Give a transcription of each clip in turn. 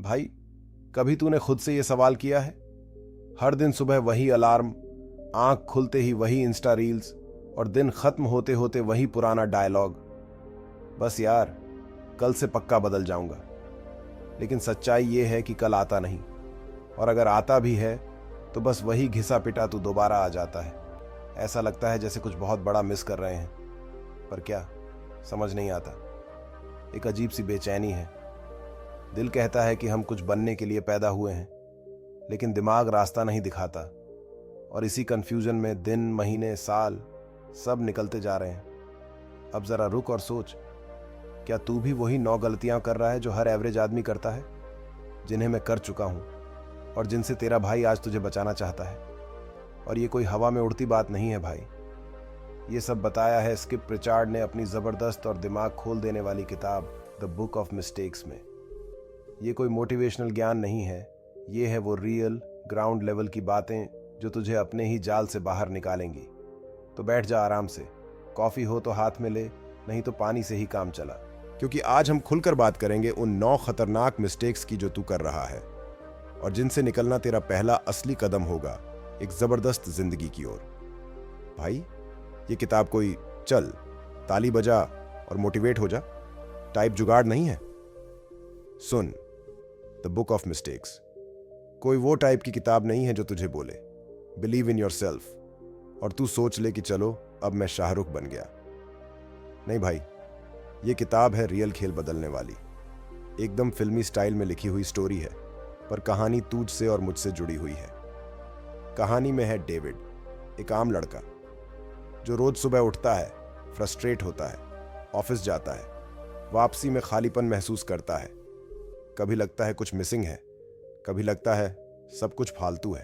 भाई, कभी तूने खुद से यह सवाल किया है? हर दिन सुबह वही अलार्म, आंख खुलते ही वही इंस्टा रील्स और दिन खत्म होते होते वही पुराना डायलॉग। बस यार, कल से पक्का बदल जाऊंगा। लेकिन सच्चाई ये है कि कल आता नहीं, और अगर आता भी है तो बस वही घिसा पिटा तू दोबारा आ जाता है। ऐसा लगता है जैसे कुछ बहुत बड़ा मिस कर रहे हैं, पर क्या, समझ नहीं आता। एक अजीब सी बेचैनी है। दिल कहता है कि हम कुछ बनने के लिए पैदा हुए हैं, लेकिन दिमाग रास्ता नहीं दिखाता, और इसी कंफ्यूजन में दिन, महीने, साल सब निकलते जा रहे हैं। अब जरा रुक और सोच, क्या तू भी वही 9 गलतियां कर रहा है जो हर एवरेज आदमी करता है, जिन्हें मैं कर चुका हूं और जिनसे तेरा भाई आज तुझे बचाना चाहता है? और ये कोई हवा में उड़ती बात नहीं है भाई। ये सब बताया है स्किप प्रिचार्ड ने अपनी जबरदस्त और दिमाग खोल देने वाली किताब द बुक ऑफ मिस्टेक्स में। ये कोई मोटिवेशनल ज्ञान नहीं है, ये है वो रियल ग्राउंड लेवल की बातें जो तुझे अपने ही जाल से बाहर निकालेंगी। तो बैठ जा आराम से, कॉफी हो तो हाथ में ले, नहीं तो पानी से ही काम चला, क्योंकि आज हम खुलकर बात करेंगे उन 9 खतरनाक मिस्टेक्स की जो तू कर रहा है और जिनसे निकलना तेरा पहला असली कदम होगा एक जबरदस्त जिंदगी की ओर। भाई, ये किताब कोई चल ताली बजा और मोटिवेट हो जा टाइप जुगाड़ नहीं है। सुन, द बुक ऑफ मिस्टेक्स कोई वो टाइप की किताब नहीं है जो तुझे बोले बिलीव इन योर सेल्फ और तू सोच ले कि चलो अब मैं शाहरुख बन गया। नहीं भाई, ये किताब है रियल खेल बदलने वाली। एकदम फिल्मी स्टाइल में लिखी हुई स्टोरी है, पर कहानी तुझसे और मुझसे जुड़ी हुई है। कहानी में है डेविड, एक आम लड़का जो रोज सुबह उठता है, फ्रस्ट्रेट होता है, ऑफिस जाता है, वापसी में खालीपन महसूस करता है। कभी लगता है कुछ मिसिंग है, कभी लगता है सब कुछ फालतू है।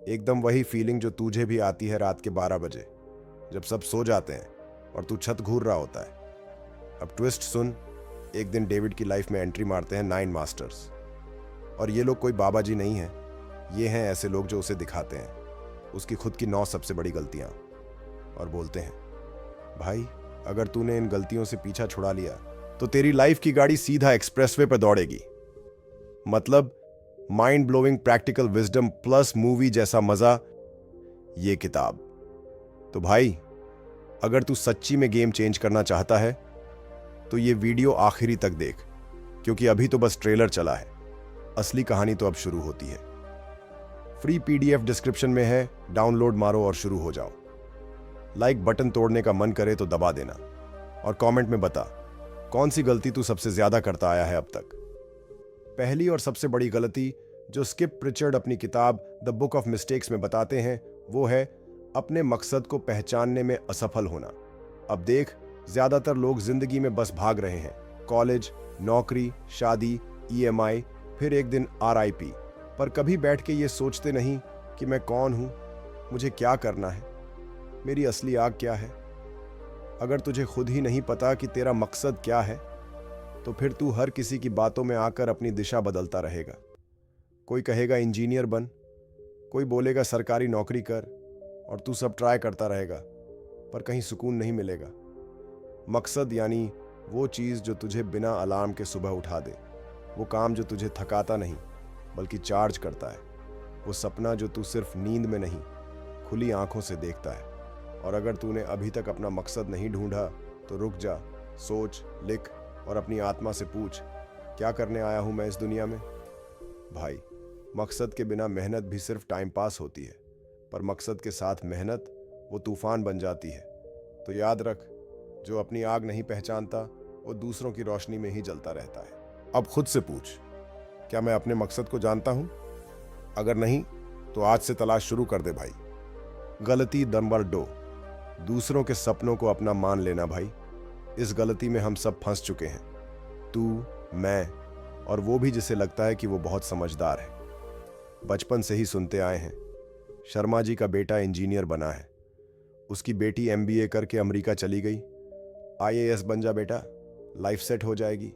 एकदम वही फीलिंग जो तुझे भी आती है रात के 12 बजे जब सब सो जाते हैं और तू छत घूर रहा होता है। अब ट्विस्ट सुन, एक दिन डेविड की लाइफ में एंट्री मारते हैं 9 मास्टर्स, और ये लोग कोई बाबा जी नहीं है, ये हैं ऐसे लोग जो उसे दिखाते हैं उसकी खुद की 9 सबसे बड़ी गलतियां, और बोलते हैं भाई, अगर तूने इन गलतियों से पीछा छुड़ा लिया तो तेरी लाइफ की गाड़ी सीधा एक्सप्रेसवे पर दौड़ेगी। मतलब mind blowing practical wisdom plus movie जैसा मजा ये किताब। तो भाई, अगर तू सच्ची में गेम चेंज करना चाहता है तो ये वीडियो आखिरी तक देख, क्योंकि अभी तो बस ट्रेलर चला है, असली कहानी तो अब शुरू होती है। फ्री पीडीएफ डिस्क्रिप्शन में है, डाउनलोड मारो और शुरू हो जाओ। लाइक बटन तोड़ने का मन करे तो दबा देना, और कमेंट में बता कौन सी गलती तू सबसे ज्यादा करता आया है अब तक। पहली और सबसे बड़ी गलती जो स्किप प्रिचर्ड अपनी किताब द बुक ऑफ मिस्टेक्स में बताते हैं वो है अपने मकसद को पहचानने में असफल होना। अब देख, ज्यादातर लोग जिंदगी में बस भाग रहे हैं, कॉलेज, नौकरी, शादी, ईएमआई, फिर एक दिन RIP, पर कभी बैठ के ये सोचते नहीं कि मैं कौन हूं, मुझे क्या करना है, मेरी असली आग क्या है। अगर तुझे खुद ही नहीं पता कि तेरा मकसद क्या है तो फिर तू हर किसी की बातों में आकर अपनी दिशा बदलता रहेगा। कोई कहेगा इंजीनियर बन, कोई बोलेगा सरकारी नौकरी कर, और तू सब ट्राई करता रहेगा, पर कहीं सुकून नहीं मिलेगा। मकसद यानी वो चीज़ जो तुझे बिना अलार्म के सुबह उठा दे, वो काम जो तुझे थकाता नहीं बल्कि चार्ज करता है, वो सपना जो तू सिर्फ नींद में नहीं खुली आंखों से देखता है। और अगर तूने अभी तक अपना मकसद नहीं ढूंढा तो रुक जा, सोच, लिख और अपनी आत्मा से पूछ, क्या करने आया हूं मैं इस दुनिया में। भाई, मकसद के बिना मेहनत भी सिर्फ टाइम पास होती है, पर मकसद के साथ मेहनत वो तूफान बन जाती है। तो याद रख, जो अपनी आग नहीं पहचानता वो दूसरों की रोशनी में ही जलता रहता है। अब खुद से पूछ, क्या मैं अपने मकसद को जानता हूं? अगर नहीं तो आज से तलाश शुरू कर दे भाई। गलती नंबर 2, दूसरों के सपनों को अपना मान लेना। भाई, इस गलती में हम सब फंस चुके हैं, तू, मैं और वो भी जिसे लगता है कि वो बहुत समझदार है। बचपन से ही सुनते आए हैं, शर्मा जी का बेटा इंजीनियर बना है, उसकी बेटी MBA करके अमेरिका चली गई, IAS बन जा बेटा, लाइफ सेट हो जाएगी।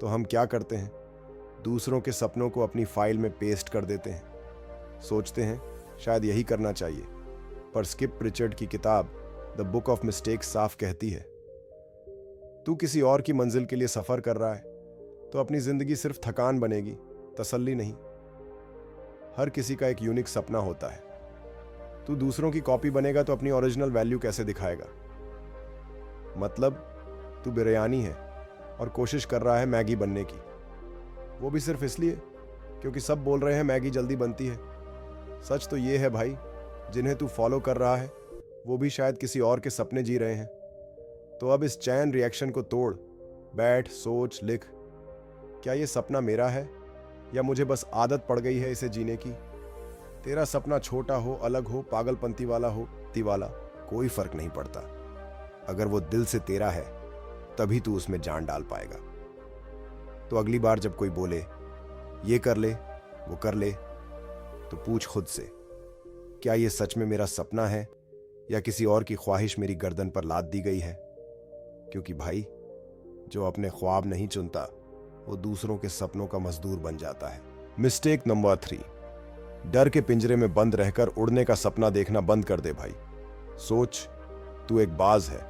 तो हम क्या करते हैं, दूसरों के सपनों को अपनी फाइल में पेस्ट कर देते हैं, सोचते हैं शायद यही करना चाहिए। पर स्किप प्रिचर्ड की किताब द बुक ऑफ मिस्टेक्स साफ कहती है, तू किसी और की मंजिल के लिए सफर कर रहा है तो तो अपनी जिंदगी सिर्फ थकान बनेगी, तसल्ली नहीं। हर किसी का एक यूनिक सपना होता है। तू दूसरों की कॉपी बनेगा तो अपनी ओरिजिनल वैल्यू कैसे दिखाएगा? मतलब तू बिरयानी है और कोशिश कर रहा है मैगी बनने की, वो भी सिर्फ इसलिए क्योंकि सब बोल रहे हैं मैगी जल्दी बनती है। सच तो ये है भाई, जिन्हें तू फॉलो कर रहा है वो भी शायद किसी और के सपने जी रहे हैं। तो अब इस चैन रिएक्शन को तोड़, बैठ, सोच, लिख। क्या ये सपना मेरा है या मुझे बस आदत पड़ गई है इसे जीने की? तेरा सपना छोटा हो, अलग हो, पागलपंती वाला हो, तिवाला, कोई फर्क नहीं पड़ता। अगर वो दिल से तेरा है तभी तू उसमें जान डाल पाएगा। तो अगली बार जब कोई बोले ये कर ले, वो कर ले, तो पूछ खुद से, क्या ये सच में मेरा सपना है या किसी और की ख्वाहिश मेरी गर्दन पर लाद दी गई है? क्योंकि भाई, जो अपने ख्वाब नहीं चुनता वो दूसरों के सपनों का मजदूर बन जाता है। मिस्टेक नंबर 3, डर के पिंजरे में बंद रहकर उड़ने का सपना देखना बंद कर दे भाई। सोच, तू एक बाज है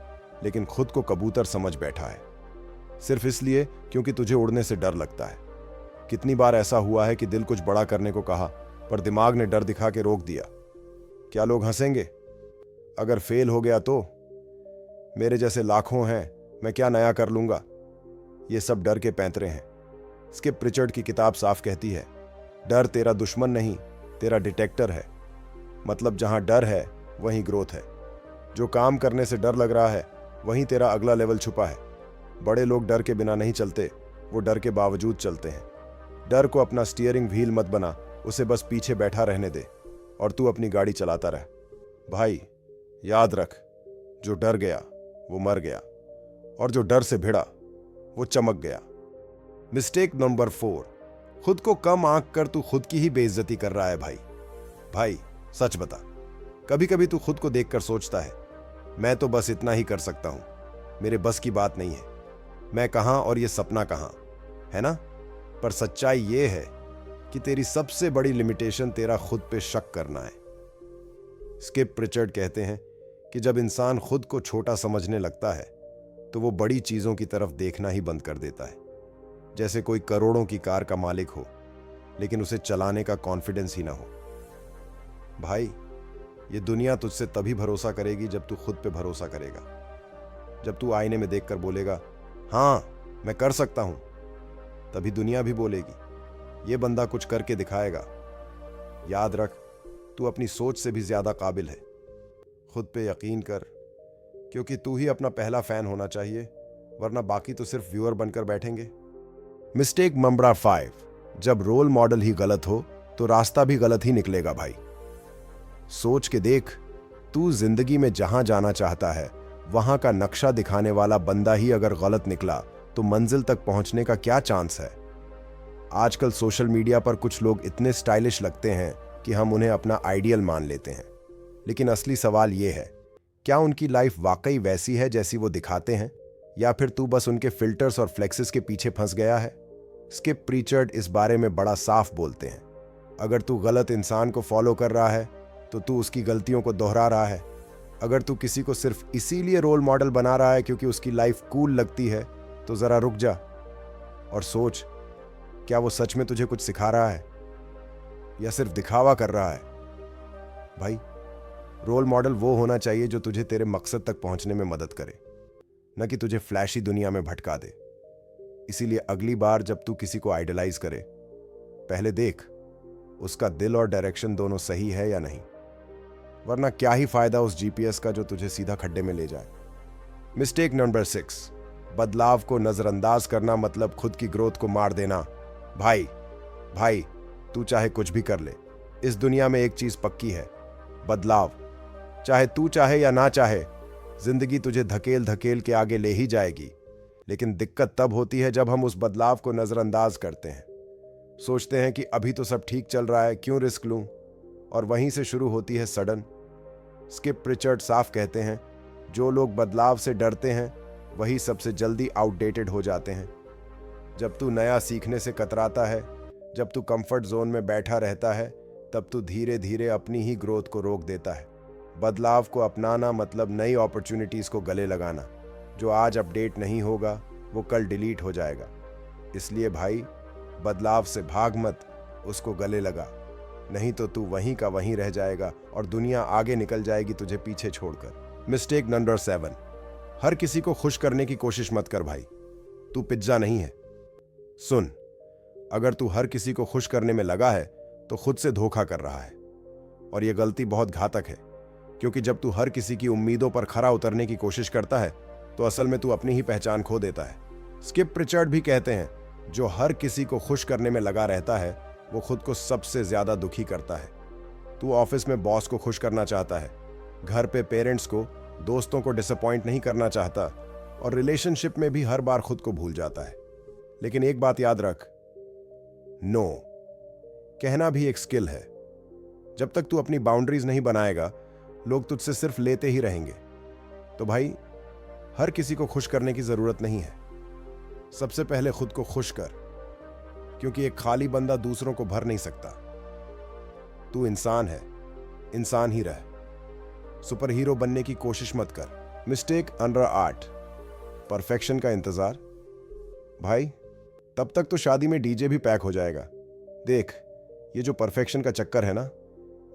लेकिन खुद को कबूतर समझ बैठा है, सिर्फ इसलिए क्योंकि तुझे उड़ने से डर लगता है। कितनी बार ऐसा हुआ है कि दिल कुछ बड़ा करने को कहा पर दिमाग ने डर दिखा के रोक दिया। क्या लोग हंसेंगे? अगर फेल हो गया तो? मेरे जैसे लाखों हैं, मैं क्या नया कर लूंगा? ये सब डर के पैंतरे हैं। स्किप प्रिचर्ड की किताब साफ कहती है, डर तेरा दुश्मन नहीं, तेरा डिटेक्टर है। मतलब जहां डर है वहीं ग्रोथ है। जो काम करने से डर लग रहा है वहीं तेरा अगला लेवल छुपा है। बड़े लोग डर के बिना नहीं चलते, वो डर के बावजूद चलते हैं। डर को अपना स्टीयरिंग व्हील मत बना, उसे बस पीछे बैठा रहने दे और तू अपनी गाड़ी चलाता रह। भाई याद रख, जो डर गया वो मर गया और जो डर से भिड़ा वो चमक गया। मिस्टेक नंबर 4, खुद को कम आंक कर तू खुद की ही बेइज्जती कर रहा है भाई। भाई सच बता, कभी कभी तू खुद को देखकर सोचता है, मैं तो बस इतना ही कर सकता हूं, मेरे बस की बात नहीं है, मैं कहां और ये सपना कहां, है ना? पर सच्चाई ये है कि तेरी सबसे बड़ी लिमिटेशन तेरा खुद पे शक करना है। स्किप प्रिचर्ड कहते हैं कि जब इंसान खुद को छोटा समझने लगता है तो वो बड़ी चीजों की तरफ देखना ही बंद कर देता है। जैसे कोई करोड़ों की कार का मालिक हो लेकिन उसे चलाने का कॉन्फिडेंस ही ना हो। भाई, ये दुनिया तुझसे तभी भरोसा करेगी जब तू खुद पे भरोसा करेगा। जब तू आईने में देखकर बोलेगा, हाँ मैं कर सकता हूं, तभी दुनिया भी बोलेगी, ये बंदा कुछ करके दिखाएगा। याद रख, तू अपनी सोच से भी ज्यादा काबिल है। खुद पे यकीन कर, क्योंकि तू ही अपना पहला फैन होना चाहिए, वरना बाकी तो सिर्फ व्यूअर बनकर बैठेंगे। मिस्टेक नंबर 5, जब रोल मॉडल ही गलत हो तो रास्ता भी गलत ही निकलेगा भाई। सोच के देख, तू जिंदगी में जहां जाना चाहता है वहां का नक्शा दिखाने वाला बंदा ही अगर गलत निकला तो मंजिल तक पहुंचने का क्या चांस है? आजकल सोशल मीडिया पर कुछ लोग इतने स्टाइलिश लगते हैं कि हम उन्हें अपना आइडियल मान लेते हैं। लेकिन असली सवाल यह है, क्या उनकी लाइफ वाकई वैसी है जैसी वो दिखाते हैं, या फिर तू बस उनके फिल्टर्स और फ्लेक्सेस के पीछे फंस गया है? स्किप प्रीचर्ड इस बारे में बड़ा साफ बोलते हैं, अगर तू गलत इंसान को फॉलो कर रहा है तो तू उसकी गलतियों को दोहरा रहा है। अगर तू किसी को सिर्फ इसीलिए रोल मॉडल बना रहा है क्योंकि उसकी लाइफ कूल लगती है तो जरा रुक जा और सोच, क्या वो सच में तुझे कुछ सिखा रहा है या सिर्फ दिखावा कर रहा है? भाई, रोल मॉडल वो होना चाहिए जो तुझे तेरे मकसद तक पहुंचने में मदद करे, न कि तुझे फ्लैशी दुनिया में भटका दे। इसीलिए अगली बार जब तू किसी को आइडलाइज करे, पहले देख उसका दिल और डायरेक्शन दोनों सही है या नहीं, वरना क्या ही फायदा उस जीपीएस का जो तुझे सीधा खड्डे में ले जाए। मिस्टेक नंबर 6, बदलाव को नजरअंदाज करना मतलब खुद की ग्रोथ को मार देना। भाई तू चाहे कुछ भी कर ले, इस दुनिया में एक चीज पक्की है, बदलाव। चाहे तू चाहे या ना चाहे, जिंदगी तुझे धकेल धकेल के आगे ले ही जाएगी। लेकिन दिक्कत तब होती है जब हम उस बदलाव को नजरअंदाज करते हैं। सोचते हैं कि अभी तो सब ठीक चल रहा है, क्यों रिस्क लूं, और वहीं से शुरू होती है सडन। स्किप प्रिचर्ड साफ कहते हैं, जो लोग बदलाव से डरते हैं वही सबसे जल्दी आउटडेटेड हो जाते हैं। जब तू नया सीखने से कतराता है, जब तू कंफर्ट जोन में बैठा रहता है, तब तू धीरे धीरे अपनी ही ग्रोथ को रोक देता है। बदलाव को अपनाना मतलब नई अपॉर्चुनिटीज को गले लगाना। जो आज अपडेट नहीं होगा वो कल डिलीट हो जाएगा। इसलिए भाई, बदलाव से भाग मत, उसको गले लगा, नहीं तो तू वहीं का वहीं रह जाएगा और दुनिया आगे निकल जाएगी तुझे पीछे छोड़कर। मिस्टेक नंबर 7, हर किसी को खुश करने की कोशिश मत कर भाई, तू पिज्जा नहीं है। सुन, अगर तू हर किसी को खुश करने में लगा है तो खुद से धोखा कर रहा है, और यह गलती बहुत घातक है, क्योंकि जब तू हर किसी की उम्मीदों पर खरा उतरने की कोशिश करता है तो असल में तू अपनी ही पहचान खो देता है। स्किप प्रिचर्ड भी कहते हैं, जो हर किसी को खुश करने में लगा रहता है वो खुद को सबसे ज्यादा दुखी करता है। तू ऑफिस में बॉस को खुश करना चाहता है, घर पे पेरेंट्स को, दोस्तों को डिसअपॉइंट नहीं करना चाहता, और रिलेशनशिप में भी हर बार खुद को भूल जाता है। लेकिन एक बात याद रख, नो कहना भी एक स्किल है। जब तक तू अपनी बाउंड्रीज नहीं बनाएगा, लोग तुझसे सिर्फ लेते ही रहेंगे। तो भाई, हर किसी को खुश करने की जरूरत नहीं है। सबसे पहले खुद को खुश कर, क्योंकि एक खाली बंदा दूसरों को भर नहीं सकता। तू इंसान है, इंसान ही रह, सुपर हीरो बनने की कोशिश मत कर। मिस्टेक नंबर 8, परफेक्शन का इंतजार। भाई, तब तक तो शादी में डीजे भी पैक हो जाएगा। देख, ये जो परफेक्शन का चक्कर है ना,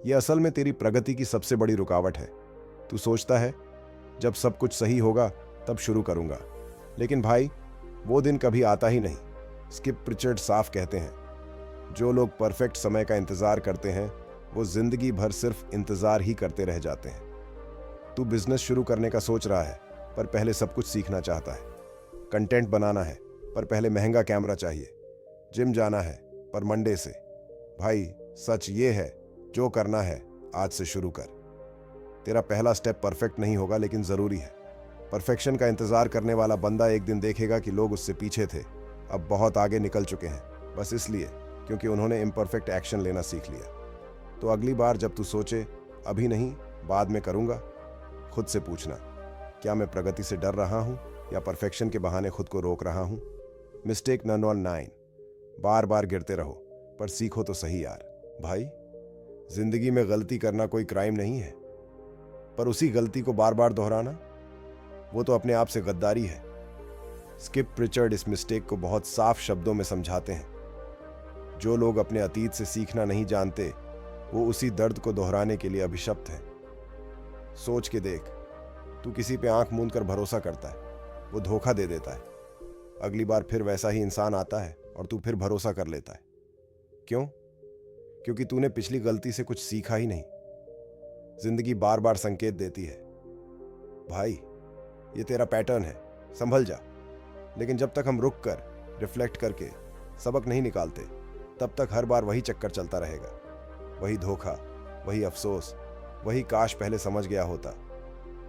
ये असल में तेरी प्रगति की सबसे बड़ी रुकावट है। तू सोचता है जब सब कुछ सही होगा तब शुरू करूंगा, लेकिन भाई, वो दिन कभी आता ही नहीं। स्किप प्रिचर्ड साफ कहते हैं, जो लोग परफेक्ट समय का इंतजार करते हैं वो जिंदगी भर सिर्फ इंतजार ही करते रह जाते हैं। तू बिजनेस शुरू करने का सोच रहा है, पर पहले सब कुछ सीखना चाहता है। कंटेंट बनाना है, पर पहले महंगा कैमरा चाहिए। जिम जाना है, पर मंडे से। भाई, सच ये है, जो करना है आज से शुरू कर। तेरा पहला स्टेप परफेक्ट नहीं होगा, लेकिन जरूरी है। परफेक्शन का इंतजार करने वाला बंदा एक दिन देखेगा कि लोग उससे पीछे थे, अब बहुत आगे निकल चुके हैं, बस इसलिए क्योंकि उन्होंने इम्परफेक्ट एक्शन लेना सीख लिया। तो अगली बार जब तू सोचे अभी नहीं, बाद में करूंगा, खुद से पूछना, क्या मैं प्रगति से डर रहा हूं या परफेक्शन के बहाने खुद को रोक रहा हूं। मिस्टेक नंबर 9, बार बार गिरते रहो पर सीखो तो सही यार। भाई, जिंदगी में गलती करना कोई क्राइम नहीं है, पर उसी गलती को बार बार दोहराना, वो तो अपने आप से गद्दारी है। स्किप प्रिचर्ड इस मिस्टेक को बहुत साफ शब्दों में समझाते हैं। जो लोग अपने अतीत से सीखना नहीं जानते, वो उसी दर्द को दोहराने के लिए अभिशप्त हैं। सोच के देख, तू किसी पे आंख मूंद कर भरोसा करता है, वो धोखा दे देता है। अगली बार फिर वैसा ही इंसान आता है और तू फिर भरोसा कर लेता है। क्यों? क्योंकि तूने पिछली गलती से कुछ सीखा ही नहीं। जिंदगी बार बार संकेत देती है, भाई, ये तेरा पैटर्न है, संभल जा। लेकिन जब तक हम रुक कर रिफ्लेक्ट करके सबक नहीं निकालते, तब तक हर बार वही चक्कर चलता रहेगा। वही धोखा, वही अफसोस, वही काश पहले समझ गया होता।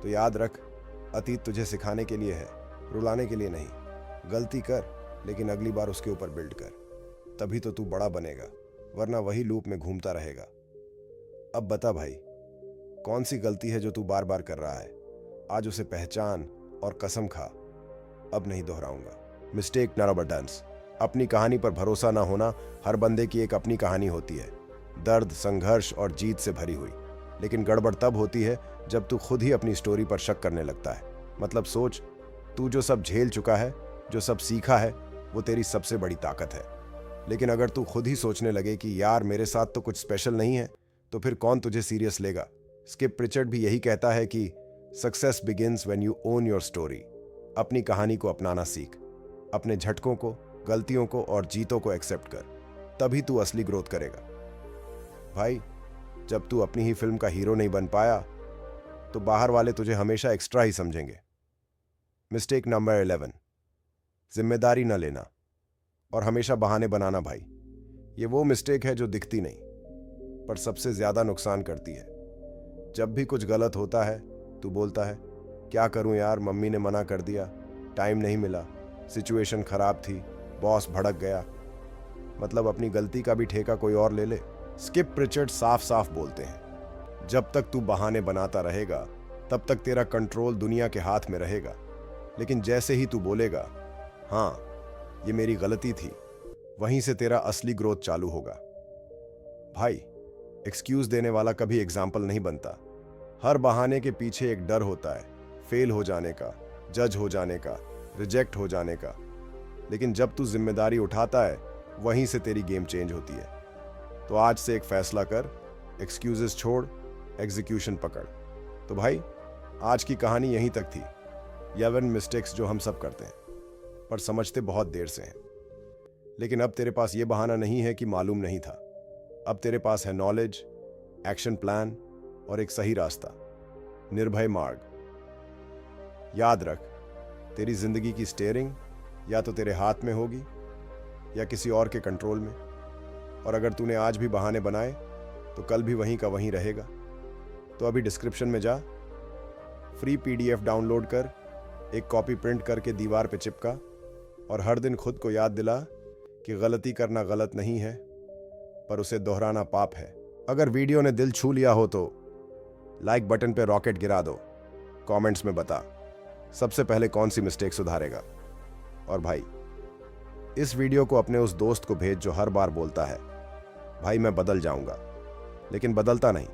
तो याद रख, अतीत तुझे सिखाने के लिए है, रुलाने के लिए नहीं। गलती कर, लेकिन अगली बार उसके ऊपर बिल्ड कर, तभी तो तू बड़ा बनेगा, वरना वही लूप में घूमता रहेगा। अब बता भाई, कौन सी गलती है जो तू बार बार कर रहा है? आज उसे पहचान और कसम खा, अब नहीं दोहराऊंगा। मिस्टेक नंबर 10, अपनी कहानी पर भरोसा ना होना। हर बंदे की एक अपनी कहानी होती है, दर्द, संघर्ष और जीत से भरी हुई। लेकिन गड़बड़ तब होती है जब तू खुद ही अपनी स्टोरी पर शक करने लगता है। मतलब सोच, तू जो सब झेल चुका है, जो सब सीखा है, वो तेरी सबसे बड़ी ताकत है। लेकिन अगर तू खुद ही सोचने लगे कि यार मेरे साथ तो कुछ स्पेशल नहीं है, तो फिर कौन तुझे सीरियस लेगा। स्किप प्रिचर्ड भी यही कहता है कि success begins when you own your story. अपनी कहानी को अपनाना सीख, अपने झटकों को, गलतियों को और जीतों को एक्सेप्ट कर, तभी तू असली ग्रोथ करेगा। भाई, जब तू अपनी ही फिल्म का हीरो नहीं बन पाया, तो बाहर वाले तुझे हमेशा एक्स्ट्रा ही समझेंगे। मिस्टेक नंबर 11, जिम्मेदारी न लेना और हमेशा बहाने बनाना। भाई, ये वो मिस्टेक है जो दिखती नहीं, पर सबसे ज्यादा नुकसान करती है। जब भी कुछ गलत होता है, तू बोलता है, क्या करूं यार, मम्मी ने मना कर दिया, टाइम नहीं मिला, सिचुएशन खराब थी, बॉस भड़क गया। मतलब अपनी गलती का भी ठेका कोई और ले ले। स्किप प्रिचर्ड साफ साफ बोलते हैं, जब तक तू बहाने बनाता रहेगा, तब तक तेरा कंट्रोल दुनिया के हाथ में रहेगा। लेकिन जैसे ही तू बोलेगा, हाँ, ये मेरी गलती थी, वहीं से तेरा असली ग्रोथ चालू होगा। भाई, एक्सक्यूज देने वाला कभी एग्जाम्पल नहीं बनता। हर बहाने के पीछे एक डर होता है, फेल हो जाने का, जज हो जाने का, रिजेक्ट हो जाने का। लेकिन जब तू जिम्मेदारी उठाता है वहीं से तेरी गेम चेंज होती है। तो आज से एक फैसला कर, एक्सक्यूजेस छोड़, एग्जीक्यूशन पकड़। तो भाई, आज की कहानी यहीं तक थी। 11 मिस्टेक्स जो हम सब करते हैं पर समझते बहुत देर से हैं। लेकिन अब तेरे पास यह बहाना नहीं है कि मालूम नहीं था। अब तेरे पास है नॉलेज, एक्शन प्लान और एक सही रास्ता, निर्भय मार्ग। याद रख, तेरी जिंदगी की स्टीयरिंग या तो तेरे हाथ में होगी या किसी और के कंट्रोल में। और अगर तूने आज भी बहाने बनाए तो कल भी वहीं का वहीं रहेगा। तो अभी डिस्क्रिप्शन में जा, फ्री PDF डाउनलोड कर, एक कॉपी प्रिंट करके दीवार पे चिपका और हर दिन खुद को याद दिला कि गलती करना गलत नहीं है, पर उसे दोहराना पाप है। अगर वीडियो ने दिल छू लिया हो तो लाइक बटन पे रॉकेट गिरा दो। कमेंट्स में बता सबसे पहले कौन सी मिस्टेक सुधारेगा। और भाई, इस वीडियो को अपने उस दोस्त को भेज जो हर बार बोलता है, भाई मैं बदल जाऊंगा, लेकिन बदलता नहीं।